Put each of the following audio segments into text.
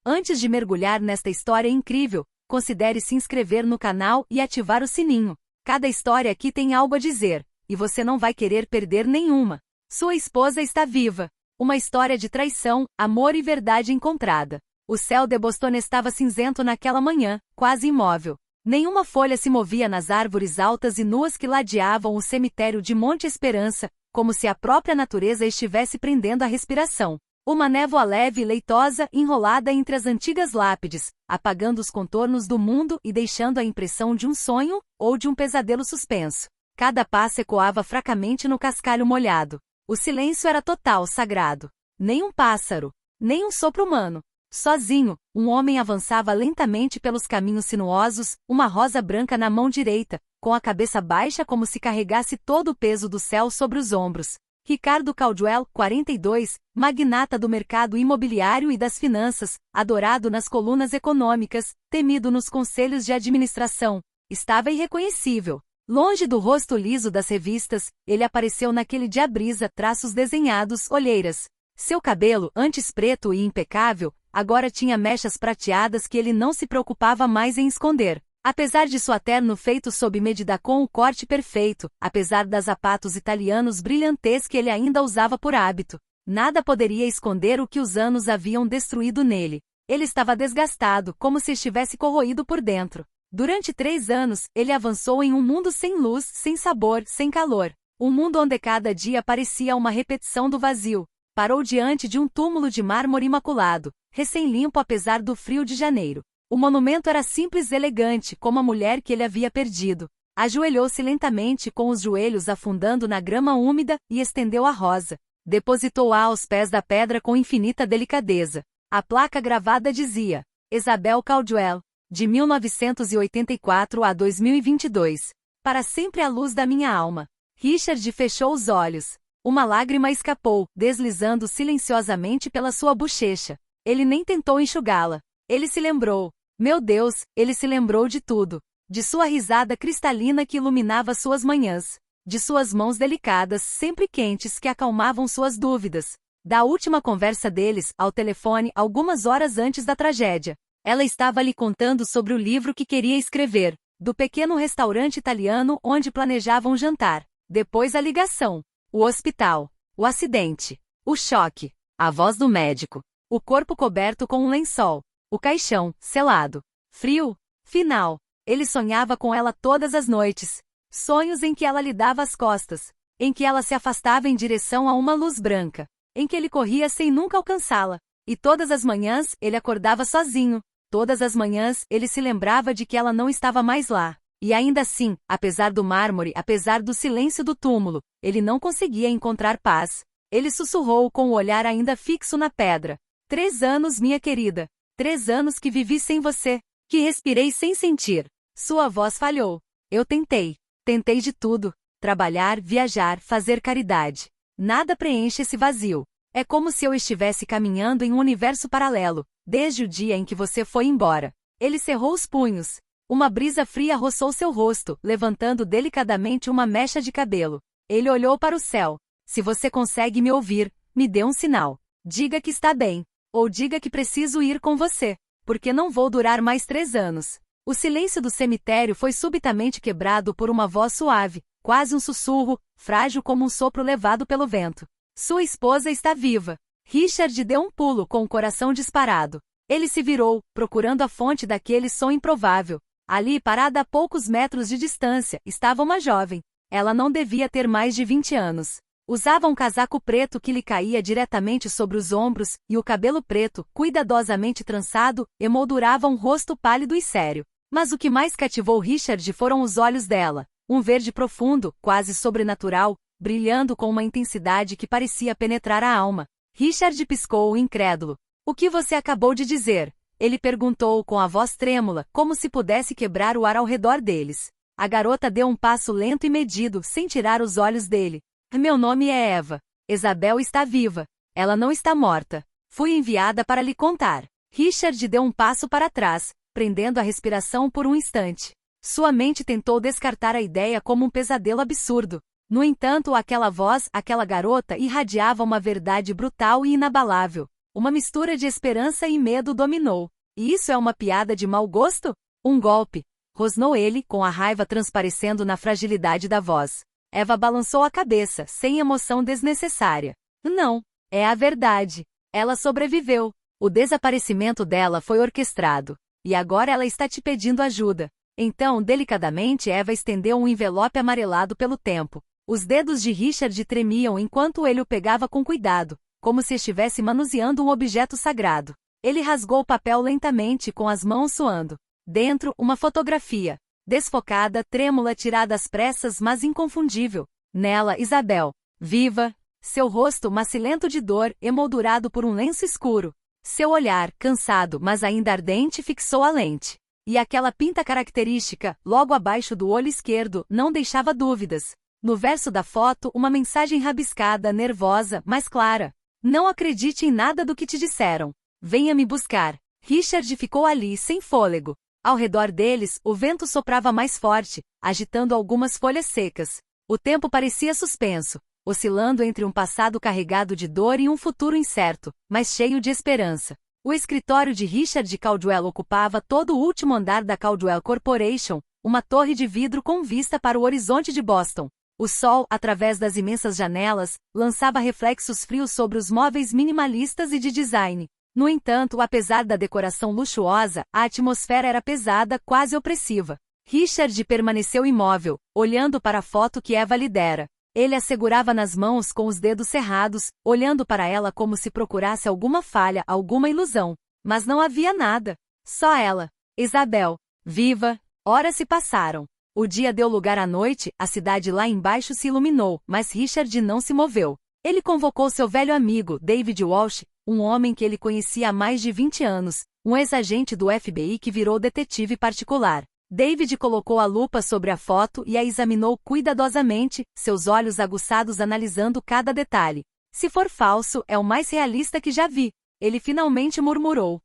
Antes de mergulhar nesta história incrível, considere se inscrever no canal e ativar o sininho. Cada história aqui tem algo a dizer, e você não vai querer perder nenhuma. Sua esposa está viva. Uma história de traição, amor e verdade encontrada. O céu de Boston estava cinzento naquela manhã, quase imóvel. Nenhuma folha se movia nas árvores altas e nuas que ladeavam o cemitério de Monte Esperança, como se a própria natureza estivesse prendendo a respiração. Uma névoa leve e leitosa enrolada entre as antigas lápides, apagando os contornos do mundo e deixando a impressão de um sonho ou de um pesadelo suspenso. Cada passo ecoava fracamente no cascalho molhado. O silêncio era total, sagrado. Nem um pássaro, nem um sopro humano. Sozinho, um homem avançava lentamente pelos caminhos sinuosos, uma rosa branca na mão direita, com a cabeça baixa como se carregasse todo o peso do céu sobre os ombros. Ricardo Caldwell, 42, magnata do mercado imobiliário e das finanças, adorado nas colunas econômicas, temido nos conselhos de administração, estava irreconhecível. Longe do rosto liso das revistas, ele apareceu naquele dia-brisa, traços desenhados, olheiras. Seu cabelo, antes preto e impecável, agora tinha mechas prateadas que ele não se preocupava mais em esconder. Apesar de sua terno feito sob medida com o corte perfeito, apesar das sapatos italianos brilhantes que ele ainda usava por hábito, nada poderia esconder o que os anos haviam destruído nele. Ele estava desgastado, como se estivesse corroído por dentro. Durante 3 anos, ele avançou em um mundo sem luz, sem sabor, sem calor. Um mundo onde cada dia parecia uma repetição do vazio. Parou diante de um túmulo de mármore imaculado, recém-limpo apesar do frio de janeiro. O monumento era simples e elegante, como a mulher que ele havia perdido. Ajoelhou-se lentamente com os joelhos afundando na grama úmida e estendeu a rosa. Depositou-a aos pés da pedra com infinita delicadeza. A placa gravada dizia: Isabel Caldwell, de 1984 a 2022. Para sempre a luz da minha alma. Richard fechou os olhos. Uma lágrima escapou, deslizando silenciosamente pela sua bochecha. Ele nem tentou enxugá-la. Ele se lembrou. Meu Deus, ele se lembrou de tudo. De sua risada cristalina que iluminava suas manhãs. De suas mãos delicadas, sempre quentes, que acalmavam suas dúvidas. Da última conversa deles, ao telefone, algumas horas antes da tragédia. Ela estava lhe contando sobre o livro que queria escrever. Do pequeno restaurante italiano onde planejavam jantar. Depois a ligação. O hospital. O acidente. O choque. A voz do médico. O corpo coberto com um lençol. O caixão, selado. Frio. Final. Ele sonhava com ela todas as noites. Sonhos em que ela lhe dava as costas. Em que ela se afastava em direção a uma luz branca. Em que ele corria sem nunca alcançá-la. E todas as manhãs, ele acordava sozinho. Todas as manhãs, ele se lembrava de que ela não estava mais lá. E ainda assim, apesar do mármore, apesar do silêncio do túmulo, ele não conseguia encontrar paz. Ele sussurrou com o olhar ainda fixo na pedra. 3 anos, minha querida. 3 anos que vivi sem você. Que respirei sem sentir. Sua voz falhou. Eu tentei. Tentei de tudo. Trabalhar, viajar, fazer caridade. Nada preenche esse vazio. É como se eu estivesse caminhando em um universo paralelo, desde o dia em que você foi embora. Ele cerrou os punhos. Uma brisa fria roçou seu rosto, levantando delicadamente uma mecha de cabelo. Ele olhou para o céu. Se você consegue me ouvir, me dê um sinal. Diga que está bem. Ou diga que preciso ir com você. Porque não vou durar mais 3 anos. O silêncio do cemitério foi subitamente quebrado por uma voz suave, quase um sussurro, frágil como um sopro levado pelo vento. Sua esposa está viva. Richard deu um pulo com o coração disparado. Ele se virou, procurando a fonte daquele som improvável. Ali, parada a poucos metros de distância, estava uma jovem. Ela não devia ter mais de 20 anos. Usava um casaco preto que lhe caía diretamente sobre os ombros, e o cabelo preto, cuidadosamente trançado, emoldurava um rosto pálido e sério. Mas o que mais cativou Richard foram os olhos dela. Um verde profundo, quase sobrenatural, brilhando com uma intensidade que parecia penetrar a alma. Richard piscou, incrédulo. O que você acabou de dizer? Ele perguntou com a voz trêmula, como se pudesse quebrar o ar ao redor deles. A garota deu um passo lento e medido, sem tirar os olhos dele. Meu nome é Eva. Isabel está viva. Ela não está morta. Fui enviada para lhe contar. Richard deu um passo para trás, prendendo a respiração por um instante. Sua mente tentou descartar a ideia como um pesadelo absurdo. No entanto, aquela voz, aquela garota irradiava uma verdade brutal e inabalável. Uma mistura de esperança e medo dominou. E isso é uma piada de mau gosto? Um golpe. Rosnou ele, com a raiva transparecendo na fragilidade da voz. Eva balançou a cabeça, sem emoção desnecessária. Não. É a verdade. Ela sobreviveu. O desaparecimento dela foi orquestrado. E agora ela está te pedindo ajuda. Então, delicadamente, Eva estendeu um envelope amarelado pelo tempo. Os dedos de Richard tremiam enquanto ele o pegava com cuidado, como se estivesse manuseando um objeto sagrado. Ele rasgou o papel lentamente com as mãos suando. Dentro, uma fotografia. Desfocada, trêmula, tirada às pressas, mas inconfundível. Nela, Isabel. Viva. Seu rosto macilento de dor, emoldurado por um lenço escuro. Seu olhar, cansado, mas ainda ardente, fixou a lente. E aquela pinta característica, logo abaixo do olho esquerdo, não deixava dúvidas. No verso da foto, uma mensagem rabiscada, nervosa, mas clara. Não acredite em nada do que te disseram. Venha me buscar. Richard ficou ali, sem fôlego. Ao redor deles, o vento soprava mais forte, agitando algumas folhas secas. O tempo parecia suspenso, oscilando entre um passado carregado de dor e um futuro incerto, mas cheio de esperança. O escritório de Richard Caldwell ocupava todo o último andar da Caldwell Corporation, uma torre de vidro com vista para o horizonte de Boston. O sol, através das imensas janelas, lançava reflexos frios sobre os móveis minimalistas e de design. No entanto, apesar da decoração luxuosa, a atmosfera era pesada, quase opressiva. Richard permaneceu imóvel, olhando para a foto que Eva lhe dera. Ele a segurava nas mãos com os dedos cerrados, olhando para ela como se procurasse alguma falha, alguma ilusão. Mas não havia nada. Só ela. Isabel. Viva. Horas se passaram. O dia deu lugar à noite, a cidade lá embaixo se iluminou, mas Richard não se moveu. Ele convocou seu velho amigo, David Walsh, um homem que ele conhecia há mais de 20 anos, um ex-agente do FBI que virou detetive particular. David colocou a lupa sobre a foto e a examinou cuidadosamente, seus olhos aguçados analisando cada detalhe. Se for falso, é o mais realista que já vi. Ele finalmente murmurou.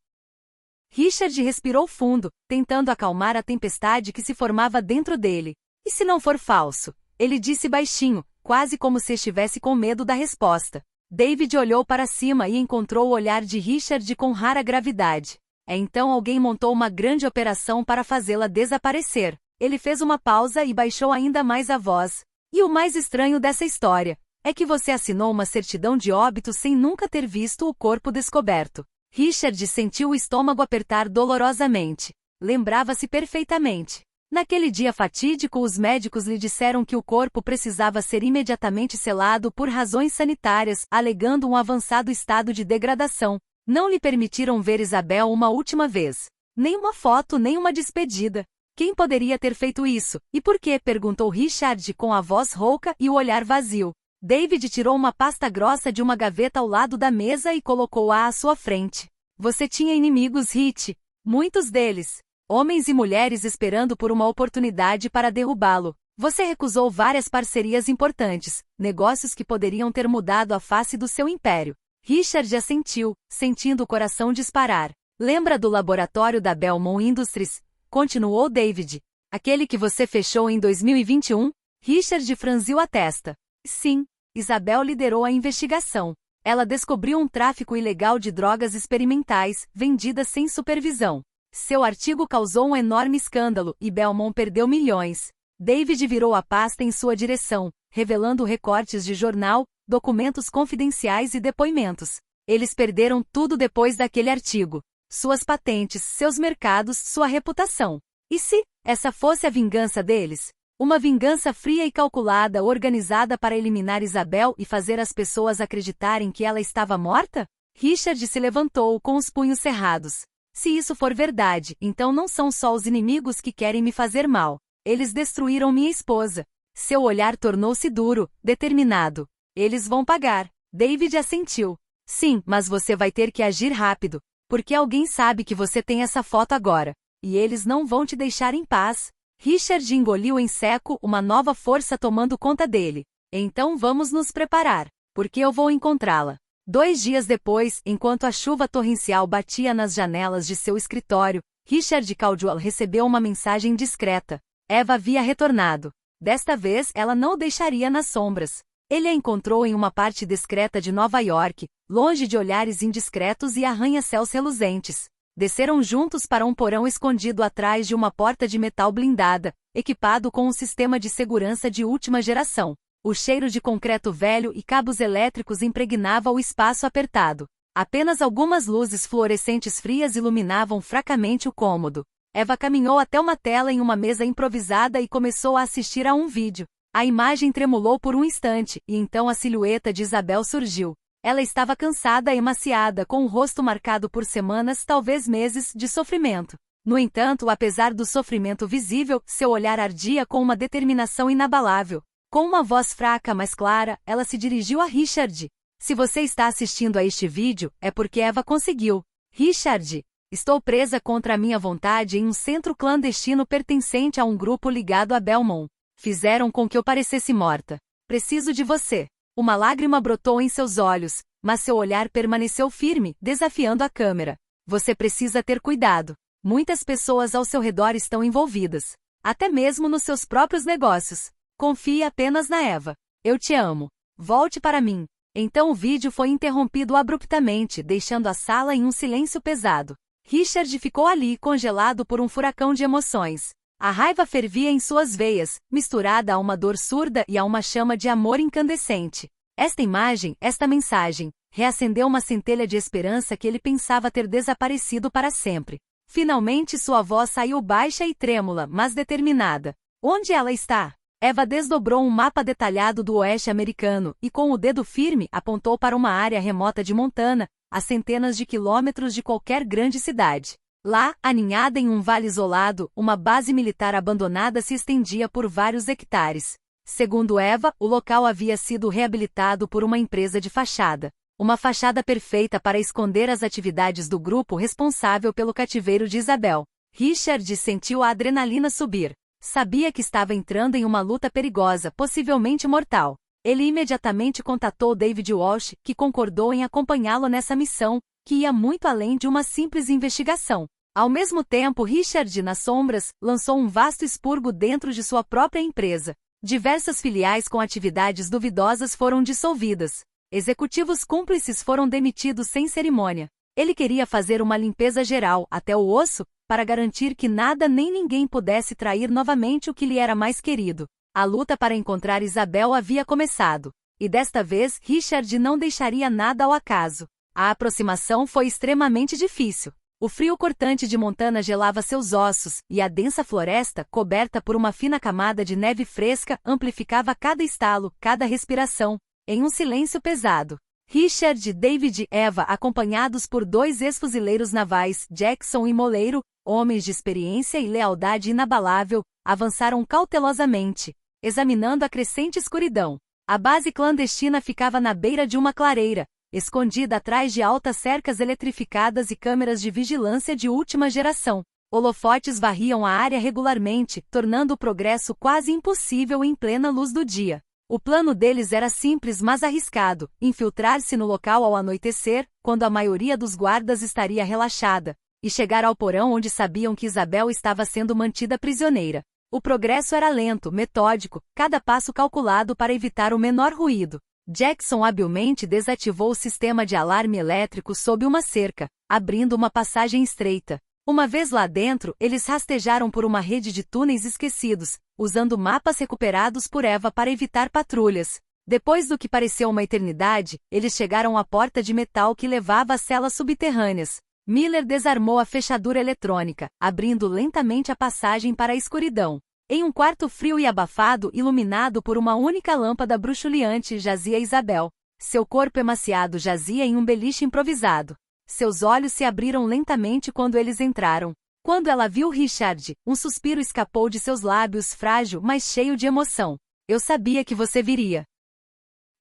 Richard respirou fundo, tentando acalmar a tempestade que se formava dentro dele. E se não for falso? Ele disse baixinho, quase como se estivesse com medo da resposta. David olhou para cima e encontrou o olhar de Richard com rara gravidade. Então alguém montou uma grande operação para fazê-la desaparecer. Ele fez uma pausa e baixou ainda mais a voz. E o mais estranho dessa história é que você assinou uma certidão de óbito sem nunca ter visto o corpo descoberto. Richard sentiu o estômago apertar dolorosamente. Lembrava-se perfeitamente. Naquele dia fatídico, os médicos lhe disseram que o corpo precisava ser imediatamente selado por razões sanitárias, alegando um avançado estado de degradação. Não lhe permitiram ver Isabel uma última vez. Nem uma foto, nem uma despedida. Quem poderia ter feito isso? E por quê? Perguntou Richard com a voz rouca e o olhar vazio. David tirou uma pasta grossa de uma gaveta ao lado da mesa e colocou-a à sua frente. Você tinha inimigos, Rich. Muitos deles. Homens e mulheres esperando por uma oportunidade para derrubá-lo. Você recusou várias parcerias importantes, negócios que poderiam ter mudado a face do seu império. Richard assentiu, sentindo o coração disparar. Lembra do laboratório da Belmont Industries? Continuou David. Aquele que você fechou em 2021? Richard franziu a testa. Sim, Isabel liderou a investigação. Ela descobriu um tráfico ilegal de drogas experimentais, vendidas sem supervisão. Seu artigo causou um enorme escândalo e Belmont perdeu milhões. David virou a pasta em sua direção, revelando recortes de jornal, documentos confidenciais e depoimentos. Eles perderam tudo depois daquele artigo. Suas patentes, seus mercados, sua reputação. E se essa fosse a vingança deles? Uma vingança fria e calculada, organizada para eliminar Isabel e fazer as pessoas acreditarem que ela estava morta? Richard se levantou com os punhos cerrados. Se isso for verdade, então não são só os inimigos que querem me fazer mal. Eles destruíram minha esposa. Seu olhar tornou-se duro, determinado. Eles vão pagar. David assentiu. Sim, mas você vai ter que agir rápido, porque alguém sabe que você tem essa foto agora. E eles não vão te deixar em paz. Richard engoliu em seco, uma nova força tomando conta dele. Então vamos nos preparar, porque eu vou encontrá-la. 2 dias depois, enquanto a chuva torrencial batia nas janelas de seu escritório, Richard Caldwell recebeu uma mensagem discreta. Eva havia retornado. Desta vez, ela não o deixaria nas sombras. Ele a encontrou em uma parte discreta de Nova York, longe de olhares indiscretos e arranha-céus reluzentes. Desceram juntos para um porão escondido atrás de uma porta de metal blindada, equipado com um sistema de segurança de última geração. O cheiro de concreto velho e cabos elétricos impregnava o espaço apertado. Apenas algumas luzes fluorescentes frias iluminavam fracamente o cômodo. Eva caminhou até uma tela em uma mesa improvisada e começou a assistir a um vídeo. A imagem tremulou por um instante, e então a silhueta de Isabel surgiu. Ela estava cansada e emaciada, com o rosto marcado por semanas, talvez meses, de sofrimento. No entanto, apesar do sofrimento visível, seu olhar ardia com uma determinação inabalável. Com uma voz fraca mas clara, ela se dirigiu a Richard. Se você está assistindo a este vídeo, é porque Eva conseguiu. Richard, estou presa contra a minha vontade em um centro clandestino pertencente a um grupo ligado a Belmont. Fizeram com que eu parecesse morta. Preciso de você. Uma lágrima brotou em seus olhos, mas seu olhar permaneceu firme, desafiando a câmera. Você precisa ter cuidado. Muitas pessoas ao seu redor estão envolvidas. Até mesmo nos seus próprios negócios. Confie apenas na Eva. Eu te amo. Volte para mim. Então o vídeo foi interrompido abruptamente, deixando a sala em um silêncio pesado. Richard ficou ali, congelado por um furacão de emoções. A raiva fervia em suas veias, misturada a uma dor surda e a uma chama de amor incandescente. Esta imagem, esta mensagem, reacendeu uma centelha de esperança que ele pensava ter desaparecido para sempre. Finalmente sua voz saiu baixa e trêmula, mas determinada. Onde ela está? Eva desdobrou um mapa detalhado do oeste americano e com o dedo firme apontou para uma área remota de Montana, a centenas de quilômetros de qualquer grande cidade. Lá, aninhada em um vale isolado, uma base militar abandonada se estendia por vários hectares. Segundo Eva, o local havia sido reabilitado por uma empresa de fachada. Uma fachada perfeita para esconder as atividades do grupo responsável pelo cativeiro de Isabel. Richard sentiu a adrenalina subir. Sabia que estava entrando em uma luta perigosa, possivelmente mortal. Ele imediatamente contatou David Walsh, que concordou em acompanhá-lo nessa missão, que ia muito além de uma simples investigação. Ao mesmo tempo, Richard, nas sombras, lançou um vasto expurgo dentro de sua própria empresa. Diversas filiais com atividades duvidosas foram dissolvidas. Executivos cúmplices foram demitidos sem cerimônia. Ele queria fazer uma limpeza geral, até o osso, para garantir que nada nem ninguém pudesse trair novamente o que lhe era mais querido. A luta para encontrar Isabel havia começado. E desta vez, Richard não deixaria nada ao acaso. A aproximação foi extremamente difícil. O frio cortante de Montana gelava seus ossos, e a densa floresta, coberta por uma fina camada de neve fresca, amplificava cada estalo, cada respiração, em um silêncio pesado. Richard, David e Eva, acompanhados por dois ex-fuzileiros navais, Jackson e Moleiro, homens de experiência e lealdade inabalável, avançaram cautelosamente, examinando a crescente escuridão. A base clandestina ficava na beira de uma clareira, escondida atrás de altas cercas eletrificadas e câmeras de vigilância de última geração. Holofotes varriam a área regularmente, tornando o progresso quase impossível em plena luz do dia. O plano deles era simples mas arriscado: infiltrar-se no local ao anoitecer, quando a maioria dos guardas estaria relaxada, e chegar ao porão onde sabiam que Isabel estava sendo mantida prisioneira. O progresso era lento, metódico, cada passo calculado para evitar o menor ruído. Jackson habilmente desativou o sistema de alarme elétrico sob uma cerca, abrindo uma passagem estreita. Uma vez lá dentro, eles rastejaram por uma rede de túneis esquecidos, usando mapas recuperados por Eva para evitar patrulhas. Depois do que pareceu uma eternidade, eles chegaram à porta de metal que levava às celas subterrâneas. Miller desarmou a fechadura eletrônica, abrindo lentamente a passagem para a escuridão. Em um quarto frio e abafado, iluminado por uma única lâmpada bruxuleante, jazia Isabel. Seu corpo emaciado jazia em um beliche improvisado. Seus olhos se abriram lentamente quando eles entraram. Quando ela viu Richard, um suspiro escapou de seus lábios, frágil, mas cheio de emoção. Eu sabia que você viria.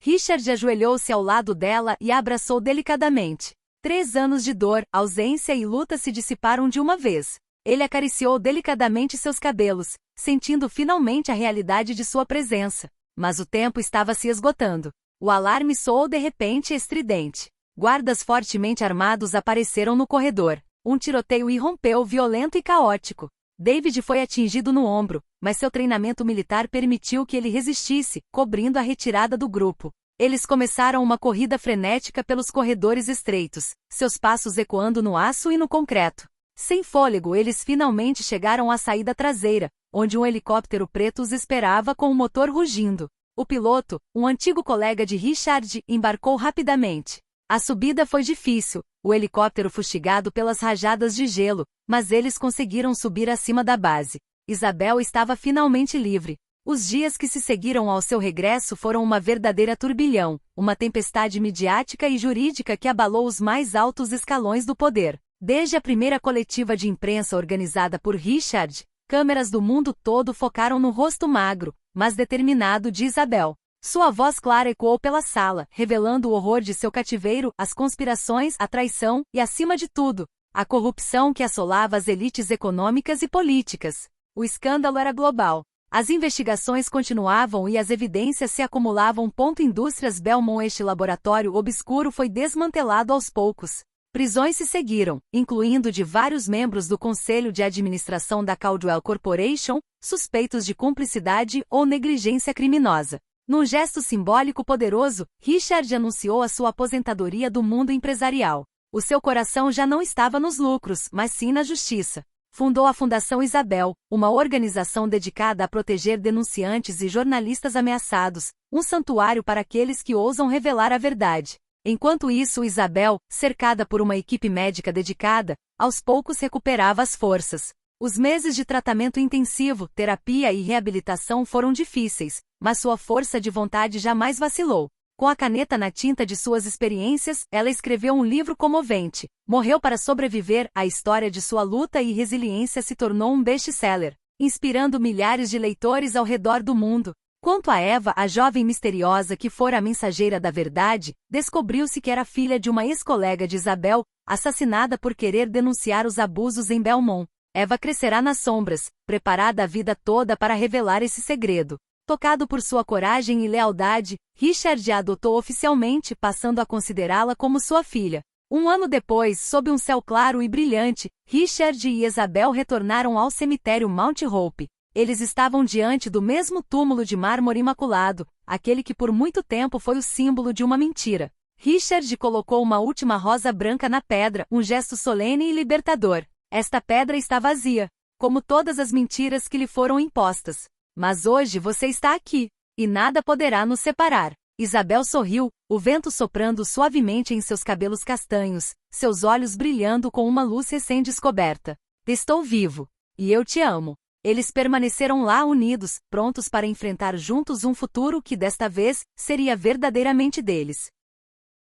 Richard ajoelhou-se ao lado dela e a abraçou delicadamente. 3 anos de dor, ausência e luta se dissiparam de uma vez. Ele acariciou delicadamente seus cabelos, sentindo finalmente a realidade de sua presença. Mas o tempo estava se esgotando. O alarme soou de repente estridente. Guardas fortemente armados apareceram no corredor. Um tiroteio irrompeu, violento e caótico. David foi atingido no ombro, mas seu treinamento militar permitiu que ele resistisse, cobrindo a retirada do grupo. Eles começaram uma corrida frenética pelos corredores estreitos, seus passos ecoando no aço e no concreto. Sem fôlego, eles finalmente chegaram à saída traseira, onde um helicóptero preto os esperava com o motor rugindo. O piloto, um antigo colega de Richard, embarcou rapidamente. A subida foi difícil, o helicóptero fustigado pelas rajadas de gelo, mas eles conseguiram subir acima da base. Isabel estava finalmente livre. Os dias que se seguiram ao seu regresso foram uma verdadeira turbilhão, uma tempestade midiática e jurídica que abalou os mais altos escalões do poder. Desde a primeira coletiva de imprensa organizada por Richard, câmeras do mundo todo focaram no rosto magro, mas determinado de Isabel. Sua voz clara ecoou pela sala, revelando o horror de seu cativeiro, as conspirações, a traição e, acima de tudo, a corrupção que assolava as elites econômicas e políticas. O escândalo era global. As investigações continuavam e as evidências se acumulavam. Indústrias Belmont. Este laboratório obscuro foi desmantelado aos poucos. Prisões se seguiram, incluindo de vários membros do conselho de administração da Caldwell Corporation, suspeitos de cumplicidade ou negligência criminosa. Num gesto simbólico poderoso, Richard anunciou a sua aposentadoria do mundo empresarial. O seu coração já não estava nos lucros, mas sim na justiça. Fundou a Fundação Isabel, uma organização dedicada a proteger denunciantes e jornalistas ameaçados, um santuário para aqueles que ousam revelar a verdade. Enquanto isso, Isabel, cercada por uma equipe médica dedicada, aos poucos recuperava as forças. Os meses de tratamento intensivo, terapia e reabilitação foram difíceis, mas sua força de vontade jamais vacilou. Com a caneta na tinta de suas experiências, ela escreveu um livro comovente. Morreu para sobreviver. A história de sua luta e resiliência se tornou um best-seller, inspirando milhares de leitores ao redor do mundo. Quanto a Eva, a jovem misteriosa que fora a mensageira da verdade, descobriu-se que era filha de uma ex-colega de Isabel, assassinada por querer denunciar os abusos em Belmont. Eva crescerá nas sombras, preparada a vida toda para revelar esse segredo. Tocado por sua coragem e lealdade, Richard a adotou oficialmente, passando a considerá-la como sua filha. Um ano depois, sob um céu claro e brilhante, Richard e Isabel retornaram ao cemitério Mount Hope. Eles estavam diante do mesmo túmulo de mármore imaculado, aquele que por muito tempo foi o símbolo de uma mentira. Richard colocou uma última rosa branca na pedra, um gesto solene e libertador. Esta pedra está vazia, como todas as mentiras que lhe foram impostas. Mas hoje você está aqui, e nada poderá nos separar. Isabel sorriu, o vento soprando suavemente em seus cabelos castanhos, seus olhos brilhando com uma luz recém-descoberta. Estou vivo. E eu te amo. Eles permaneceram lá unidos, prontos para enfrentar juntos um futuro que desta vez seria verdadeiramente deles.